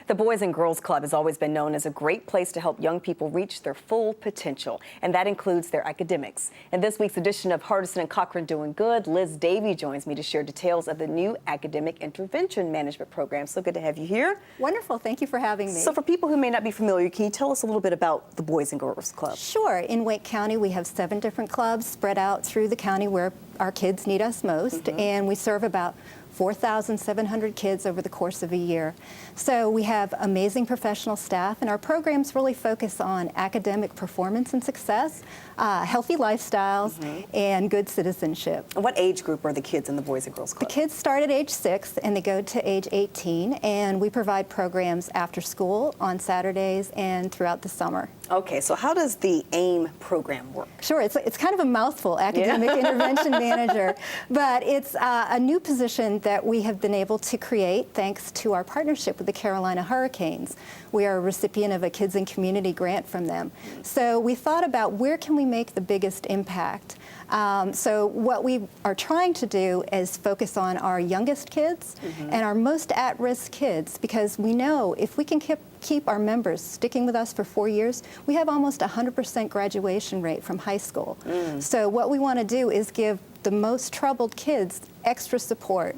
The Boys and Girls Club has always been known as a great place to help young people reach their full potential, and that includes their academics. In this week's edition of Hardison Cochran Doing Good, Liz Davey joins me to share details of the new Academic Intervention Management Program. So good to have you here. Wonderful. Thank you for having me. So for people who may not be familiar, can you tell us a little bit about the Boys and Girls Club? Sure. In Wake County, we have 7 different clubs spread out through the county where our kids need us most, and we serve about 4,700 kids over the course of a year. So we have amazing professional staff, and our programs really focus on academic performance and success, healthy lifestyles, and good citizenship. And what age group are the kids in the Boys and Girls Club? The kids start at age 6 and they go to age 18, and we provide programs after school, on Saturdays, and throughout the summer. Okay, so how does the AIM program work? Sure, it's kind of a mouthful, Academic Intervention Manager, but it's a new position that we have been able to create thanks to our partnership with the Carolina Hurricanes. We are a recipient of a Kids and Community grant from them. So we thought about where can we make the biggest impact. So what we are trying to do is focus on our youngest kids and our most at-risk kids, because we know if we can keep our members sticking with us for 4 years, we have almost 100% graduation rate from high school. So what we want to do is give the most troubled kids extra support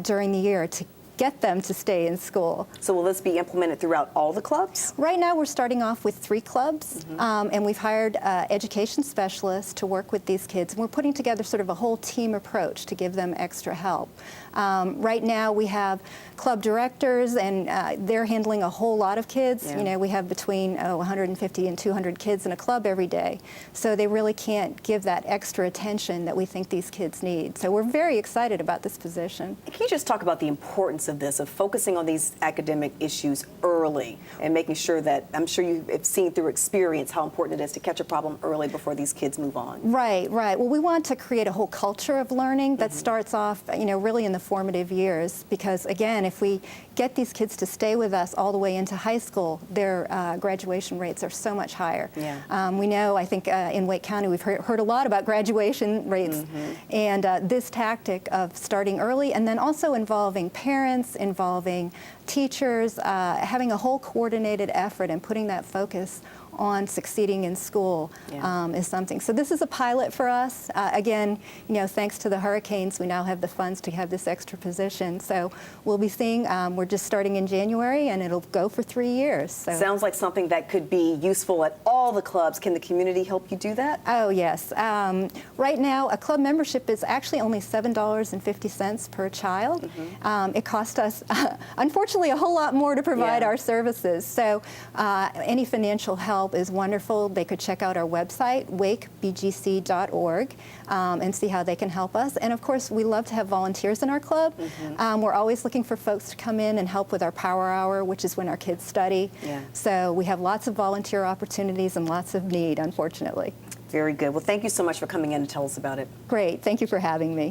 during the year to get them to stay in school. So will this be implemented throughout all the clubs? Right now we're starting off with 3 clubs, and we've hired education specialists to work with these kids, and we're putting together sort of a whole team approach to give them extra help. Right now we have club directors, and they're handling a whole lot of kids. You know, we have between 150 and 200 kids in a club every day, so they really can't give that extra attention that we think these kids need. So we're very excited about this position. Can you just talk about the importance of this, of focusing on these academic issues early and making sure that, I'm sure you've seen through experience how important it is to catch a problem early before these kids move on? Right. Well, we want to create a whole culture of learning that starts off, really in the formative years, because again, if we get these kids to stay with us all the way into high school, their graduation rates are so much higher. We know, I think in Wake County, we've heard a lot about graduation rates, and this tactic of starting early and then also involving parents, involving teachers, having a whole coordinated effort and putting that focus on succeeding in school is something. So this is a pilot for us. Again, thanks to the Hurricanes, we now have the funds to have this extra position. So we'll be seeing, we're just starting in January, and it'll go for 3 years. So. Sounds like something that could be useful at all the clubs. Can the community help you do that? Oh, yes. Right now, a club membership is actually only $7.50 per child. It costs us, unfortunately, a whole lot more to provide our services. So any financial help is wonderful. They could check out our website, wakebgc.org, and see how they can help us. And of course, we love to have volunteers in our club. We're always looking for folks to come in and help with our power hour, which is when our kids study. So we have lots of volunteer opportunities and lots of need, unfortunately. Very good. Well, thank you so much for coming in to tell us about it. Great. Thank you for having me.